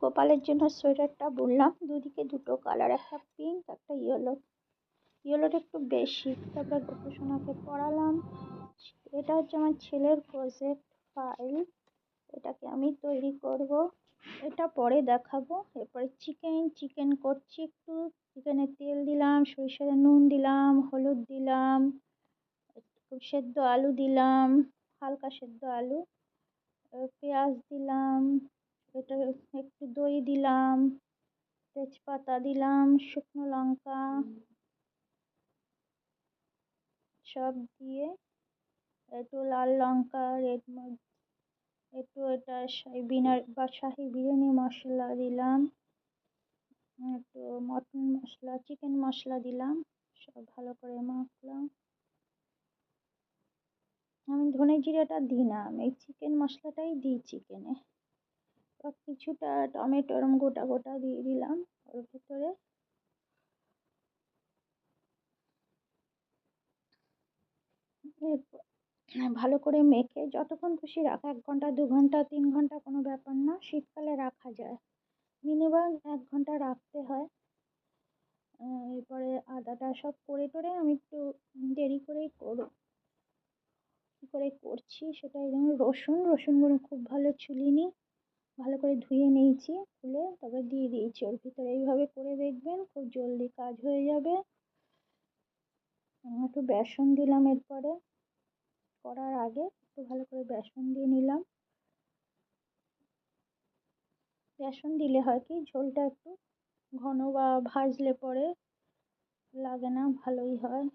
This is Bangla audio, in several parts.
গোপালের জন্য সোয়েটারটা বুনলাম। দুদিকে দুটো কালার, একটা পিঙ্ক একটা ইয়েলো। ইয়েলোটা একটু বেশি। তারপরে গোপুসোনাকে পরালাম। এটা হচ্ছে আমার ছেলের প্রজেক্ট ফাইল। এটাকে আমি তৈরি করব, এটা পরে দেখাবো। এরপরে চিকেন করছি। একটু চিকেনে তেল দিলাম, সরিষার নুন দিলাম, হলুদ দিলাম, একটু সেদ্ধ আলু দিলাম, হালকা সেদ্ধ আলু, পেঁয়াজ দিলাম, এটা একটু দই দিলাম, তেজপাতা দিলাম, শুকনো লঙ্কা সব দিয়ে একটু লাল লঙ্কা, একটু এটা শাহি বিরিয়ানি মশলা দিলাম, একটু মটন মশলা, চিকেন মশলা দিলাম, সব ভালো করে মাখলাম। আমি ধনে জিরাটা দিই না, আমি এই চিকেন মশলাটাই দিই চিকেনে। কিছুটা টমেটো গোটা গোটা দিয়ে দিলাম ওর ভিতরে। ভালো করে মেখে যতক্ষণ খুশি রাখা, 1 ঘন্টা 2 ঘন্টা 3 ঘন্টা কোনো ব্যাপার না, শীতকালে রাখা যায়। মিনিমাম 1 ঘন্টা রাখতে হয়। এরপরে আদাটা সব করে টরে আমি একটু দেরি করেই কী করে করছি সেটা। যেমন রসুনগুলো খুব ভালো ছুলিনি, ভালো করে ধুয়ে নিয়েছি, খুলে তবে দিয়ে দিয়েছি ওর ভিতরে। এইভাবে করে দেখবেন, খুব জলদি কাজ হয়ে যাবে। একটু বেসন দিলাম এরপরে, করার আগে একটু ভালো করে বেসন দিয়ে নিলাম। বেসন দিলে হয় কি, ঝোলটা একটু ঘন বা ভাজলে পরে লাগে না, ভালোই হয়।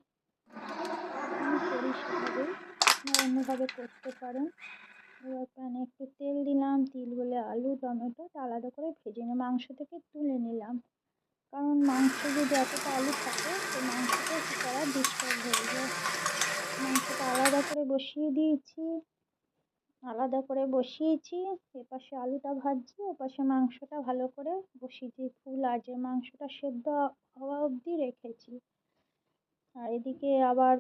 আমি করি সেভাবেই, আপনারা অন্যভাবে করতে পারেন। এবার প্যানে একটু তেল দিলাম, তিল বলে আলু টমেটোটা আলাদা করে ভেজে নিয়ে মাংস থেকে তুলে নিলাম। কারণ মাংস যদি এতটা আলু থাকে তো মাংসটা একটু করা ডিস্টার্ব হয়ে যায়। মাংসটা আলাদা করে বসিয়েছি। এপাশে আলুটা ভাজছি, ওপাশে মাংসটা ভালো করে বসিয়েছি। ফুল আছে, মাংসটা সেদ্ধ হওয়া অবধি রেখেছি। আর এদিকে আবার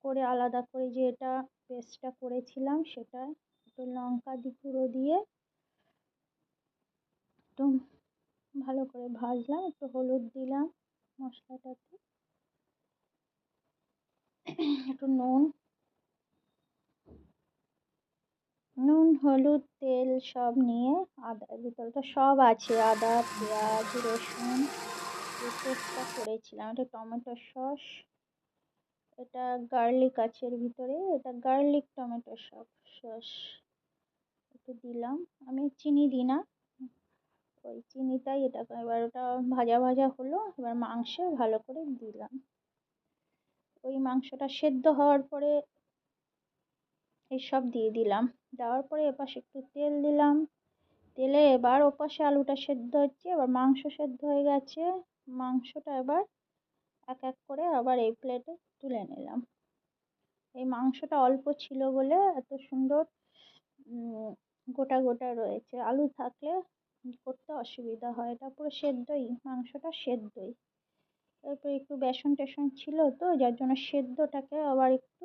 করে আলাদা করে যে এটা পেস্টটা করেছিলাম সেটা একটু লঙ্কা গুঁড়ো দিয়ে একটু ভালো করে ভাজলাম। একটু হলুদ দিলাম মশলাটাতে, একটু নুন হলুদ তেল সব নিয়ে, আদার ভিতরে তো সব আছে, আদা পেঁয়াজ রসুন যে পেস্টটা করেছিলাম, এটা টমেটো এটা গার্লিক আছে এর ভিতরে, এটা গার্লিক টমেটো সস একটু দিলাম। আমি চিনি দিই না, ওই চিনিটাই এটা। এবার ওটা ভাজা ভাজা হলো, এবার মাংসে ভালো করে দিলাম। ওই মাংসটা সেদ্ধ হওয়ার পরে এইসব দিয়ে দিলাম। দেওয়ার পরে এপাশে একটু তেল দিলাম, তেলে এবার ওপাশে আলুটা সেদ্ধ হচ্ছে, এবার মাংস সেদ্ধ হয়ে গেছে। মাংসটা এবার এক এক করে আবার এই প্লেটে তুলে নিলাম। এই মাংসটা অল্প ছিল বলে এত সুন্দর গোটা গোটা রয়েছে। আলু থাকলে করতে অসুবিধা হয়। এটা পুরো সেদ্ধই, মাংসটা সেদ্ধই। তারপরে একটু বেসন টেসন ছিল তো, যার জন্য সেদ্ধটাকে আবার একটু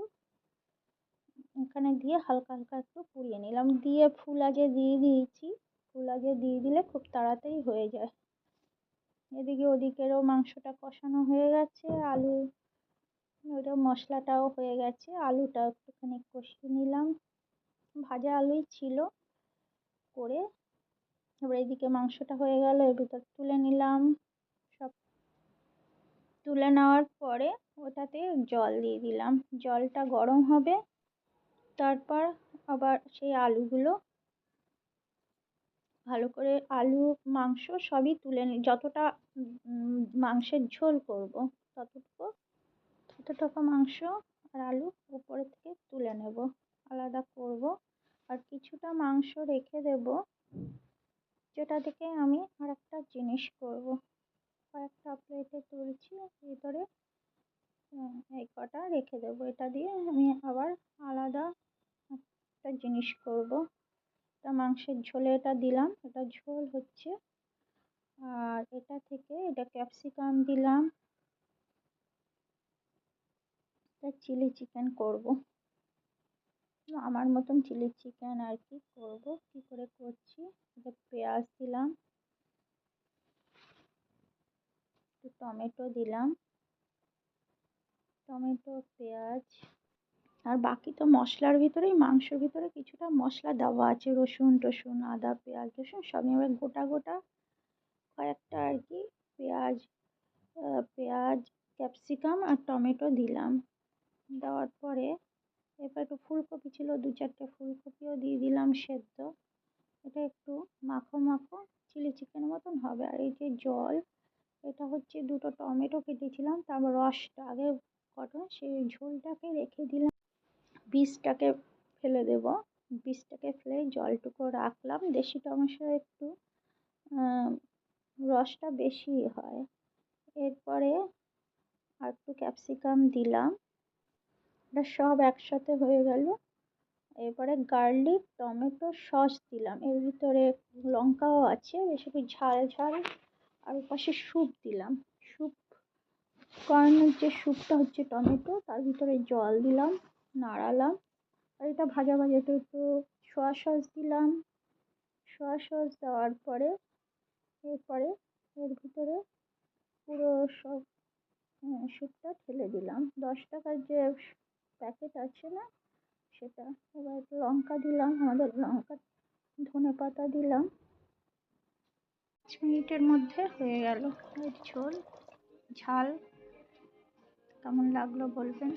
এখানে দিয়ে হালকা হালকা একটু পুড়িয়ে নিলাম। দিয়ে ফুল দিয়ে দিয়েছি। ফুল দিয়ে দিলে খুব তাড়াতাড়ি হয়ে যায়। এদিকে ওদিকেরও মাংসটা কষানো হয়ে গেছে, আলু ওইটা মশলাটাও হয়ে গেছে। আলুটা একটুখানি কষিয়ে নিলাম, ভাজা আলুই ছিল করে। এবার এদিকে মাংসটা হয়ে গেল, এর ভিতর তুলে নিলাম। সব তুলে নেওয়ার পরে ওটাতে জল দিয়ে দিলাম, জলটা গরম হবে। তারপর আবার সেই আলুগুলো ভালো করে, আলু মাংস সবই তুলে যতটা মাংসের ঝোল করব ততটুকু মাংস আর আলু উপরে থেকে তুলে নেব, আলাদা করব। আর কিছুটা মাংস রেখে দেব, যেটা থেকে আমি আরেকটা জিনিস করব। কয়েকটা প্লেটে তুলছি, ভিতরে এই কটা রেখে দেবো। এটা দিয়ে আমি আবার আলাদা একটা জিনিস করব। এটা মাংসের ঝোলে এটা দিলাম, এটা ঝোল হচ্ছে। আর এটা থেকে এটা ক্যাপসিকাম দিলাম, এটা চিলি চিকেন করব। আমার মতন চিলি চিকেন আর কি করব, কী করে করছি। এটা পেঁয়াজ দিলাম, একটু টমেটো দিলাম, টমেটো, পেঁয়াজ। আর বাকি তো মশলার ভিতরেই, মাংসের ভিতরে কিছুটা মশলা দেওয়া আছে, রসুন টসুন, আদা, পেঁয়াজ, রসুন সব এবার গোটা গোটা কয়েকটা আর কি পেঁয়াজ, পেঁয়াজ, ক্যাপসিকাম আর টমেটো দিলাম। দেওয়ার পরে এরপর একটু ফুলকপি ছিল, 2-4টে ফুলকপিও দিয়ে দিলাম সেদ্ধ। এটা একটু মাখো মাখো চিলি চিকেন মতন হবে। আর এই যে জল, এটা হচ্ছে 2টো টমেটো কেটেছিলাম, তারপর রসটা আগে কটা সেই ঝোলটাকে রেখে দিলাম, বীজটাকে ফেলে দেব, বীজটাকে ফেলে জলটুকু রাখলাম। দেশি টমেটো একটু রসটা বেশি হয়। এরপরে আর একটু ক্যাপসিকাম দিলাম, এটা সব একসাথে হয়ে গেল। এরপরে গার্লিক টমেটো সস দিলাম, এর ভিতরে লঙ্কাও আছে, বেশি একটু ঝাল ঝাল। আর ওপাশে স্যুপ দিলাম, স্যুপ কর্নের যে স্যুপটা হচ্ছে টমেটো, তার ভিতরে জল দিলাম, নাড়ালাম। আর এটা ভাজা ভাজা একটু একটু সোয়া সস দিলাম। সোয়া সস দেওয়ার পরে এরপরে এর ভিতরে পুরো সব স্যুপটা ঢেলে দিলাম। 10 টাকার যে প্যাকেট আছে না সেটা। এবার একটু লঙ্কা দিলাম, আমাদের লঙ্কা, ধনে পাতা দিলাম। 5 মিনিটের মধ্যে হয়ে গেল এর ঝোল। ঝাল কেমন লাগলো বলবেন।